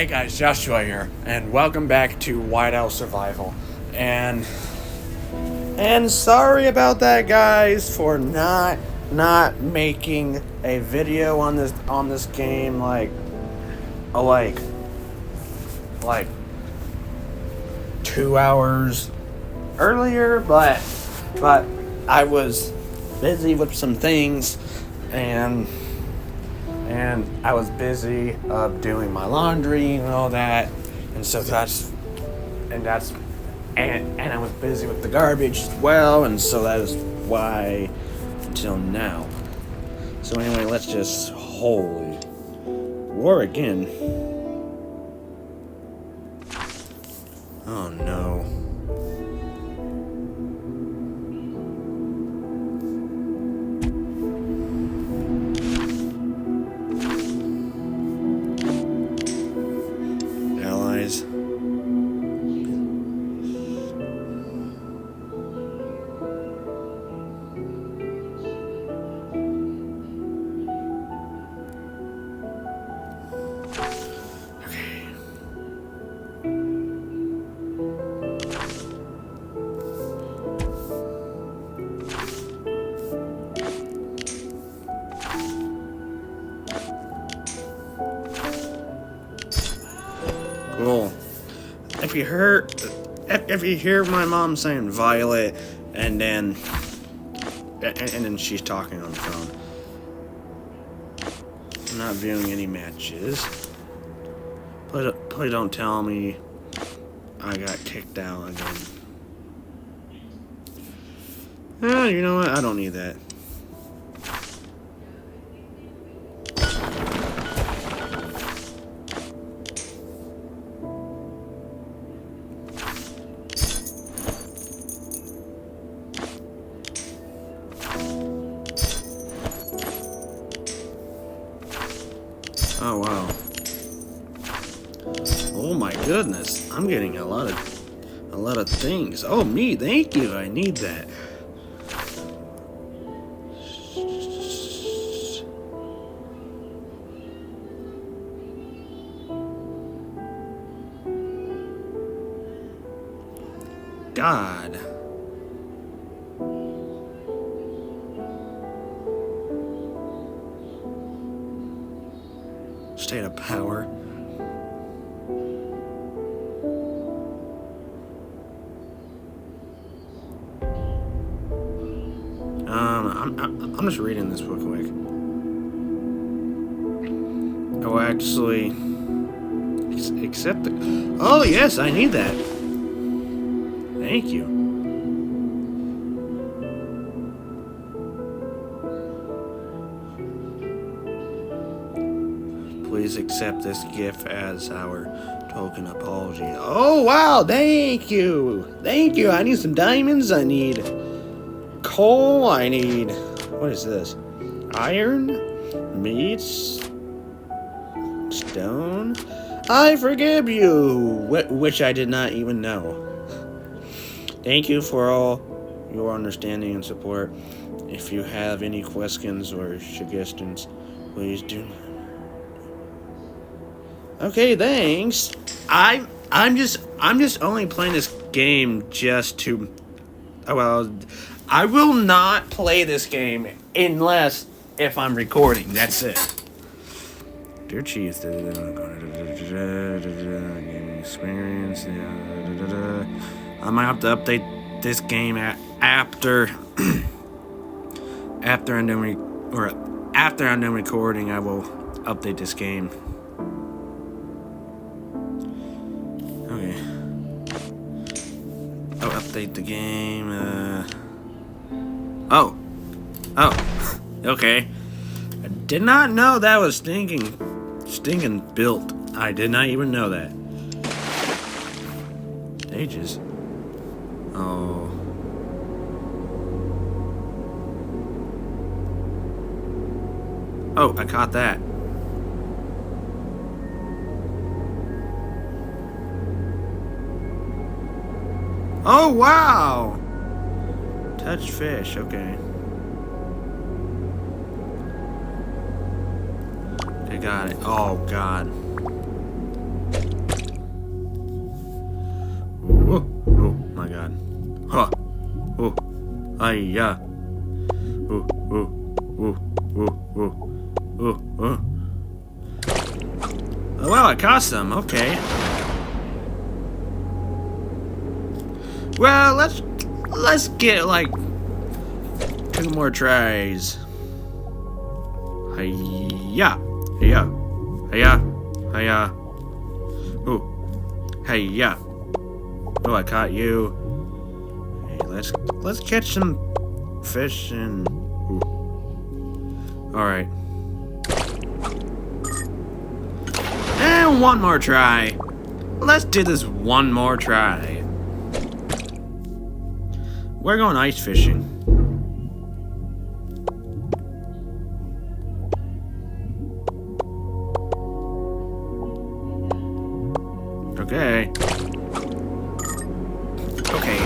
Hey guys, Joshua here, and welcome back to Whiteout Survival. And sorry about that, guys, for not making a video on this game like 2 hours earlier, but I was busy with some things, and I was busy doing my laundry and all that, and so and I was busy with the garbage as well, and so that is why until now. So anyway, let's just holy war again. Oh no. Allies. Cool. If you hear my mom saying Violet, and then she's talking on the phone, I'm not viewing any matches. Please don't tell me I got kicked out again. You know what? I don't need that. Oh wow. Oh my goodness. I'm getting a lot of things. Oh me, thank you. I need that. God. State of power. I'm just reading this real quick. Oh, actually, accept the. Oh yes, I need that. Thank you. Please accept this gift as our token apology. Oh, wow. Thank you. Thank you. I need some diamonds. I need coal. I need... What is this? Iron? Meats? Stone? I forgive you. Which I did not even know. Thank you for all your understanding and support. If you have any questions or suggestions, please do... Okay, thanks. I'm just only playing this game just to. Oh well, I will not play this game unless if I'm recording. That's it. Dear Chief, gaming experience. I might have to update this game after I'm done recording. I will update this game. Okay. Oh, update the game. Oh, okay. I did not know that was stinking built. I did not even know that. Stages. Oh. Oh, I caught that. Oh, wow! Touch fish, okay. I got it. Oh, God. Huh. Ooh. Hi-ya. Ooh, ooh, ooh, ooh, ooh, ooh, ooh. Oh, well, I caught some. Okay. Well, let's get like 2 more tries. Hi-ya. Hi-ya. Hi-ya. Hi-ya. Ooh. Hi-ya. Oh, I caught you. Hey, let's catch some fish and... Ooh. All right. And 1 more try. Let's do this 1 more try. We're going ice fishing. Okay. Okay.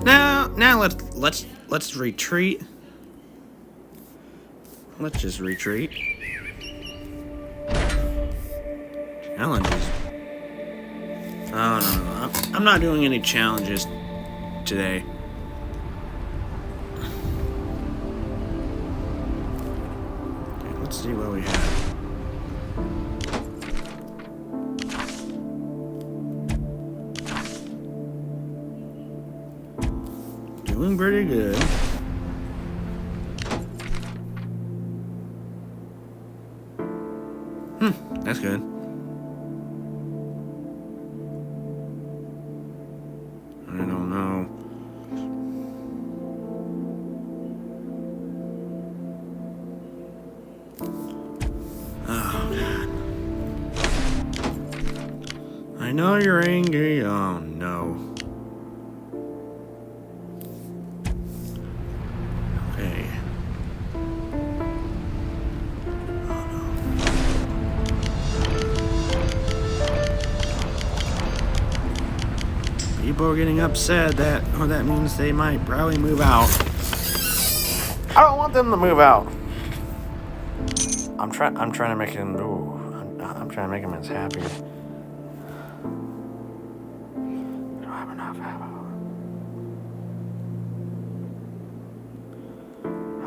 Now let's retreat. Let's just retreat. Challenges. Oh no. I'm not doing any challenges today. Okay, let's see what we have. Doing pretty good. That's good. I don't know. Oh, God. I know you're angry. Oh, no. Okay. Oh, no. People are getting upset that means they might probably move out. I don't want them to move out. I'm trying to make him. Ooh, I'm trying to make him as happy. I don't have enough ammo.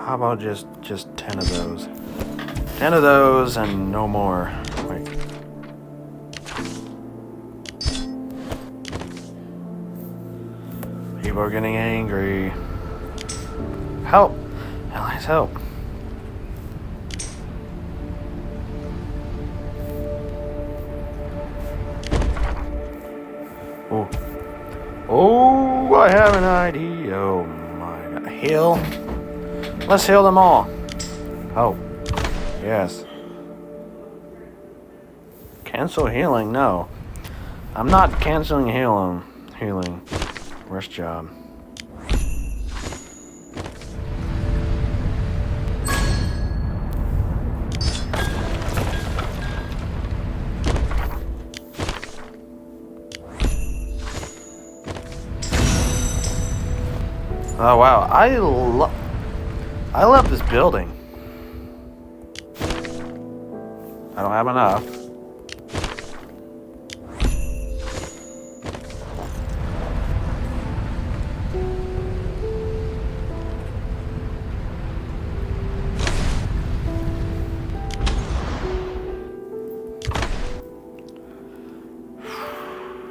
How about just 10 of those? 10 of those and no more. Wait. People are getting angry. Help! Allies, help! Oh. Oh, I have an idea. Oh my God. Heal? Let's heal them all. Oh. Yes. Cancel healing? No. I'm not canceling healing. Worst job. Oh wow, I love this building. I don't have enough.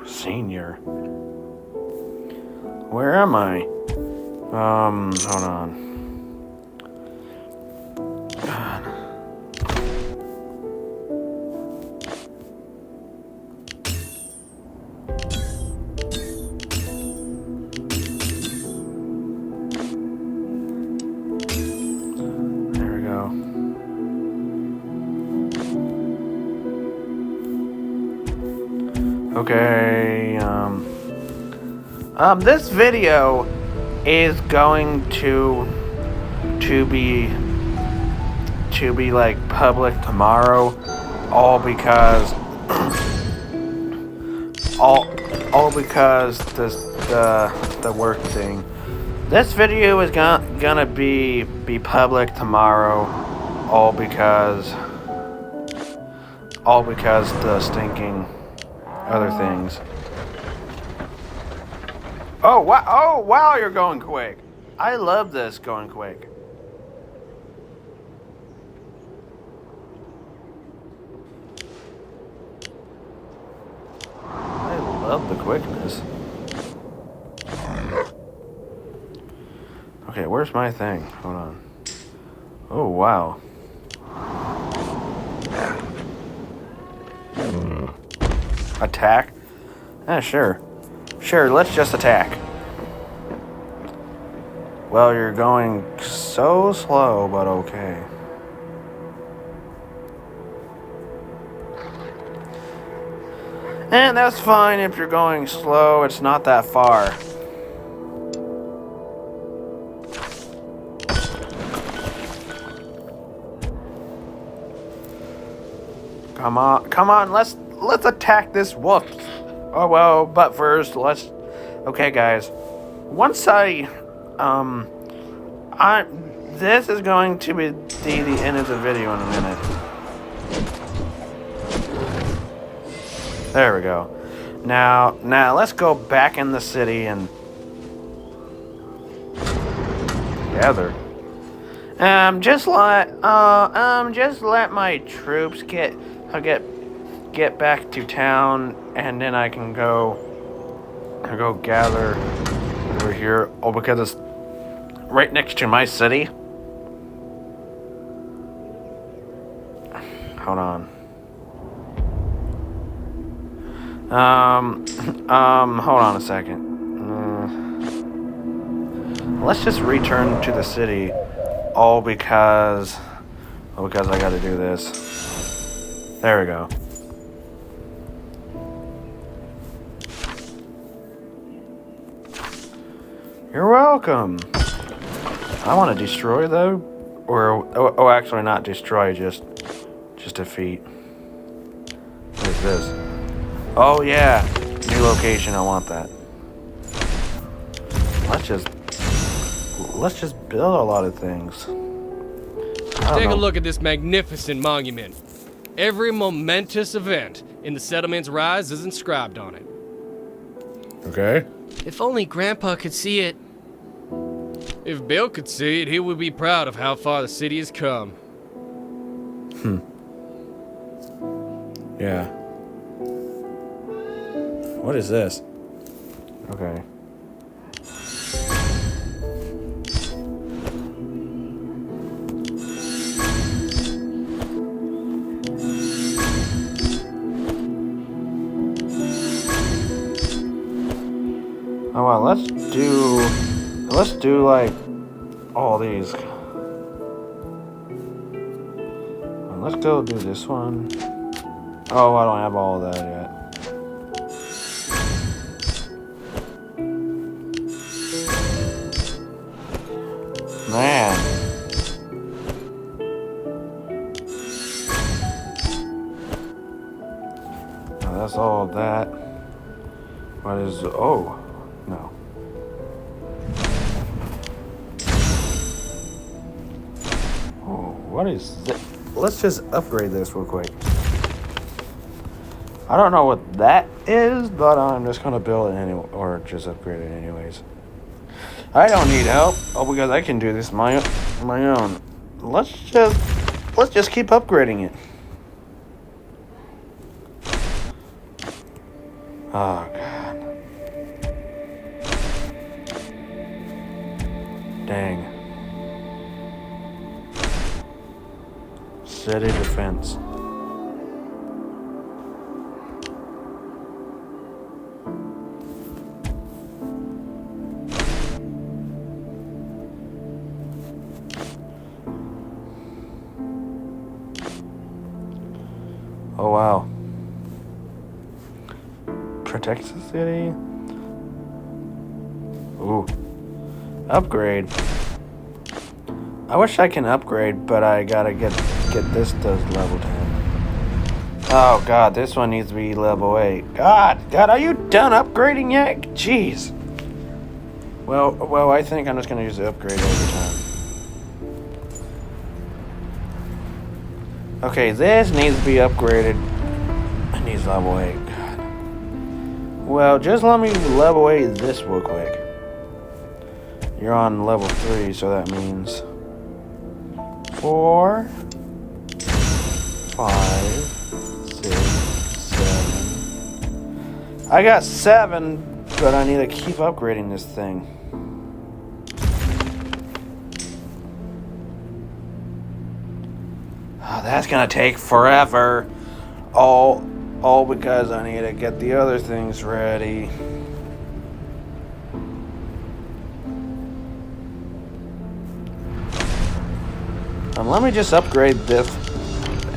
Senior. Where am I? Hold on. God. There we go. Okay, this video is going to be like public tomorrow, all because all because the work thing. This video is gonna be public tomorrow, all because the stinking other things. Oh, wow. Oh, wow, you're going quick. I love this going quick. I love the quickness. Okay, where's my thing? Hold on. Oh, wow. Attack? Sure. Sure, let's just attack. Well, you're going so slow, but okay. And that's fine if you're going slow, it's not that far. Come on, let's attack this wolf. Oh well, but first okay guys. Once this is going to be the end of the video in a minute. There we go. Now let's go back in the city and gather. Just let my troops get back to town, and then I can go gather over here. Oh, because it's right next to my city. Hold on. Hold on a second. Let's just return to the city. All because I gotta do this. There we go. You're welcome. I want to destroy though, or actually not destroy, just defeat. What is this? Oh yeah, new location. I want that. Let's just build a lot of things. Take a look at this magnificent monument. Every momentous event in the settlement's rise is inscribed on it. Okay. If only Grandpa could see it. If Bill could see it, he would be proud of how far the city has come. Yeah. What is this? Okay. Oh well, let's do like all these. Let's go do this one. Oh, I don't have all of that yet. Man. Now that's all of that. What is, oh, no. Oh, what is this? Let's just upgrade this real quick. I don't know what that is, but I'm just gonna build it anyway, or just upgrade it anyways. I don't need help. Oh, because I can do this my own. Let's just keep upgrading it. Oh god. Dang. City defense. Oh wow. Protects the city. Ooh. Upgrade. I wish I can upgrade, but I gotta get this to level 10. Oh god, this one needs to be level 8. God, are you done upgrading yet? Jeez. Well, I think I'm just gonna use the upgrade every time. Okay, this needs to be upgraded. It needs level 8. God. Well, just let me level 8 this real quick. You're on level 3, so that means 4, 5, 6, 7. I got 7, but I need to keep upgrading this thing. Oh, that's gonna take forever. All because I need to get the other things ready. Let me just upgrade this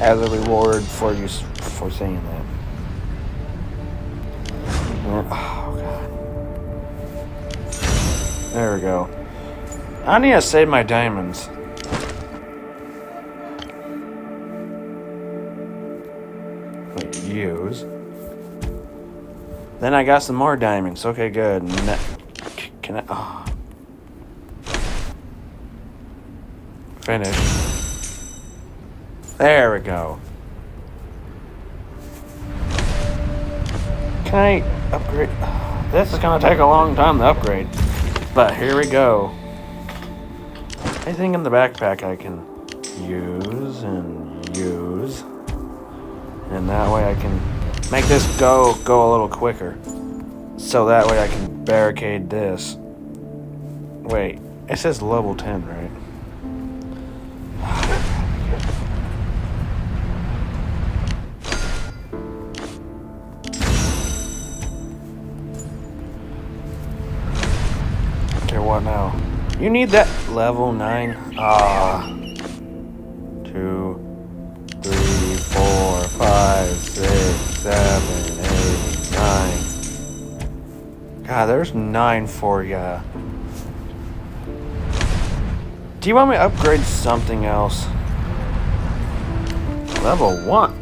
as a reward for you for saying that. Oh god. There we go. I need to save my diamonds. Wait, use. Then I got some more diamonds. Okay, good. Can I? Oh. Finish. There we go. Can I upgrade? This is gonna take a long time to upgrade. But here we go. I think in the backpack I can use and use. And that way I can make this go a little quicker. So that way I can barricade this. Wait, it says level 10, right? Okay, what now? You need that level 9. 2, 3, 4, 5, 6, 7, 8, 9. God, there's 9 for ya. Do you want me to upgrade something else? Level 1.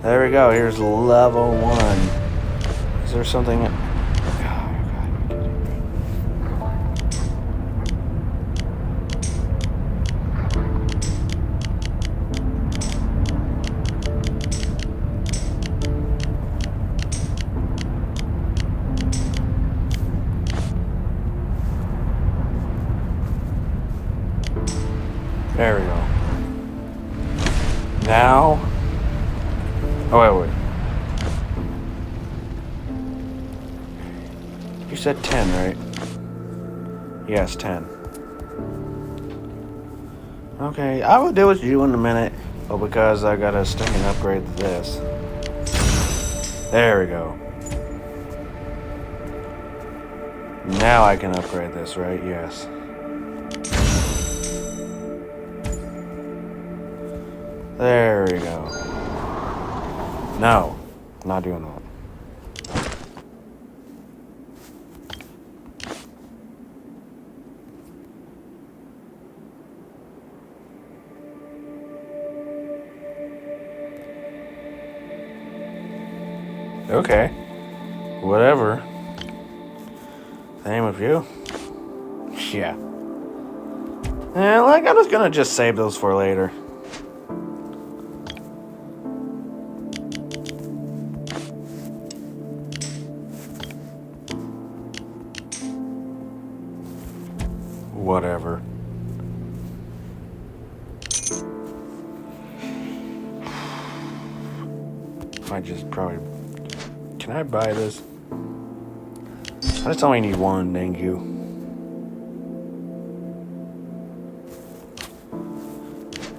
There we go. Here's level 1. Is there something? There we go. Now. Oh, wait. You said 10, right? Yes, 10. Okay, I will deal with you in a minute. But because I gotta stick and upgrade this. There we go. Now I can upgrade this, right? Yes. There we go. No, not doing that. Okay. Whatever. Same with you. Yeah. And like, I'm just gonna just save those for later. Whatever. I just probably... Can I buy this? I just only need one, thank you.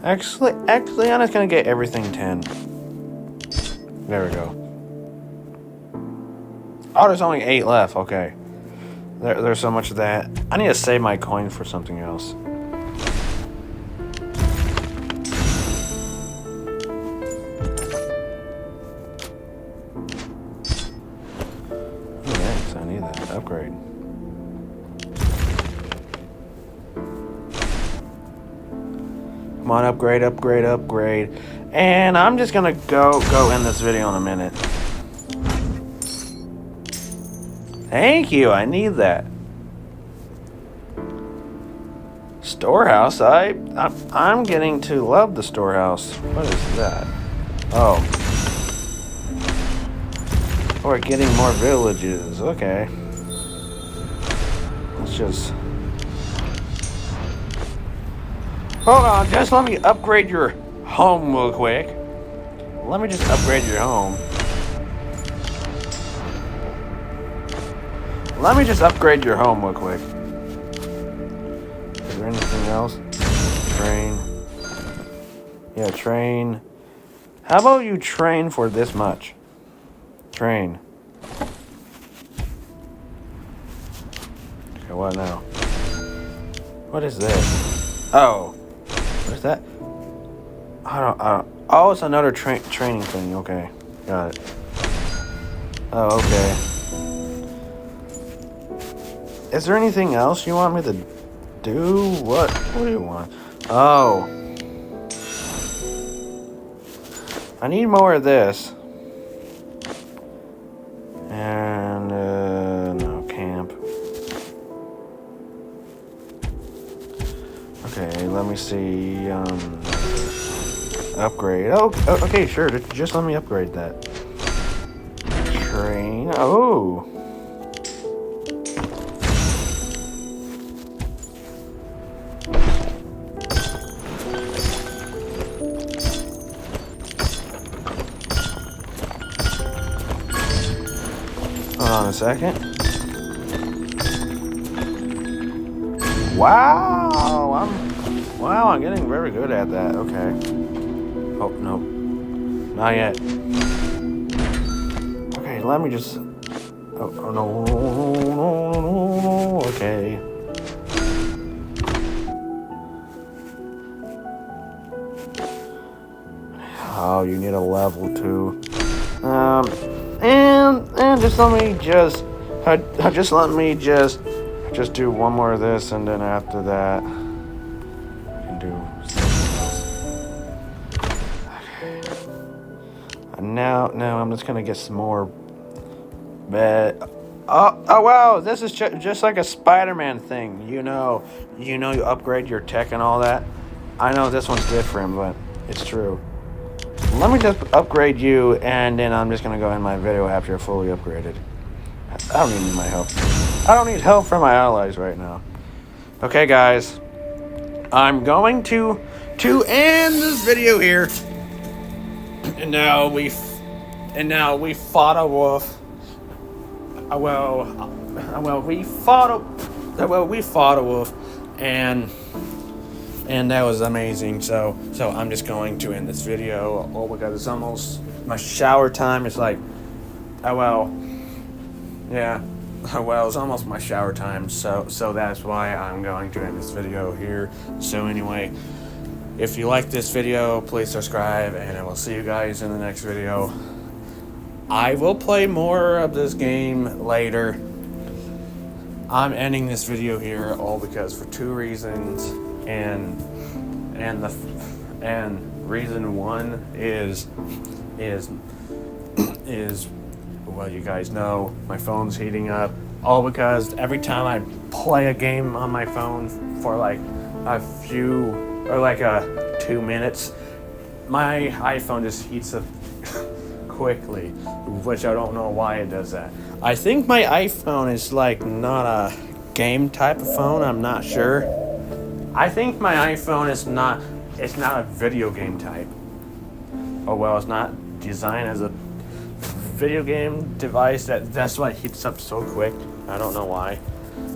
Actually, I'm just gonna get everything 10. There we go. Oh, there's only 8 left, okay. There's so much of that. I need to save my coin for something else. Oh, thanks. I need that upgrade. Come on, upgrade. And I'm just gonna go end this video in a minute. Thank you, I need that. Storehouse, I'm getting to love the storehouse. What is that? Oh. Or getting more villages. Okay. Let's just... Hold on, just let me upgrade your home real quick. Let me just upgrade your home. Let me just upgrade your home real quick. Is there anything else? Train. Yeah, train. How about you train for this much? Train. Okay, what now? What is this? Oh. What is that? I don't. Oh, it's another training thing. Okay. Got it. Oh, okay. Is there anything else you want me to do? What do you want? Oh. I need more of this. And, no, camp. Okay, let me see, upgrade. Oh, okay, sure, just let me upgrade that. Train, oh. Hold on a second. Wow, I'm getting very good at that. Okay. Oh no, not yet. Okay, let me just. Oh no. Okay. Oh, you need a level 2. And just let me just do one more of this, and then after that, I can do something else. Okay. And now I'm just gonna get some more bed. Oh wow, this is just like a Spider-Man thing. You upgrade your tech and all that. I know this one's different, but it's true. Let me just upgrade you, and then I'm just gonna go end my video after you're fully upgraded. I don't need my help. I don't need help from my allies right now. Okay, guys. I'm going to end this video here. And now we fought a wolf. We fought a wolf, and that was amazing. So I'm just going to end this video. Oh my god, it's almost my shower time. It's like, it's almost my shower time. So that's why I'm going to end this video here. So anyway, if you like this video, please subscribe, and I will see you guys in the next video. I will play more of this game later. I'm ending this video here all because for 2 reasons, and reason 1 is well, you guys know my phone's heating up, all because every time I play a game on my phone for like a few or like 2 minutes, my iPhone just heats up quickly, which I don't know why it does that. I think my iPhone is like not a game type of phone. I'm not sure. I think my iPhone is not. It's not a video game type. Oh well, it's not designed as a video game device. That's why it heats up so quick. I don't know why.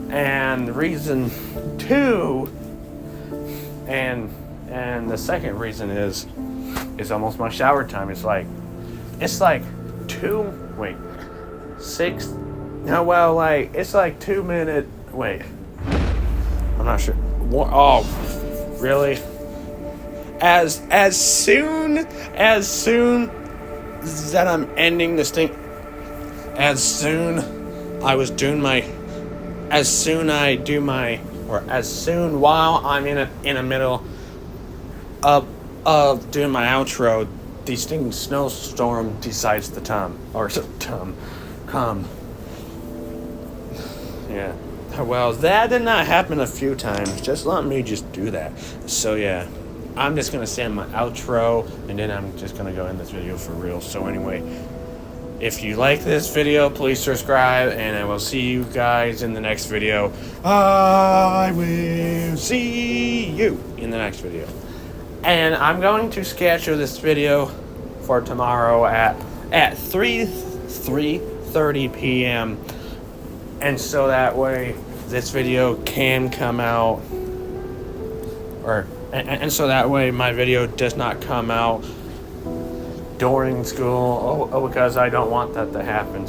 And reason 2, and the second reason is it's almost my shower time. It's like 6. No, well, like it's like 2 minute. Wait, I'm not sure. Oh, really? As soon that I'm ending this thing, as soon while I'm in the middle of doing my outro, these things snowstorm decides to come. Yeah. Well, that did not happen a few times. Just let me just do that. So yeah, I'm just gonna say my outro, and then I'm just gonna go end this video for real. So anyway, If you like this video, please subscribe, and I will see you guys in the next video. I will see you in the next video. And I'm going to schedule this video for tomorrow at 3:30 p.m. And so that way this video can come out, and so that way my video does not come out during school, because I don't want that to happen.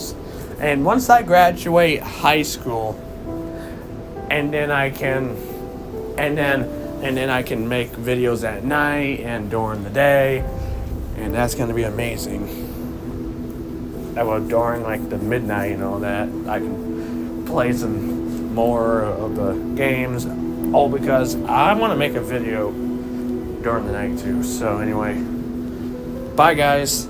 And once I graduate high school, and then I can make videos at night and during the day, and that's gonna be amazing. That will during like the midnight and all that, I can play some more of the games, all because I want to make a video during the night too. So anyway, bye guys.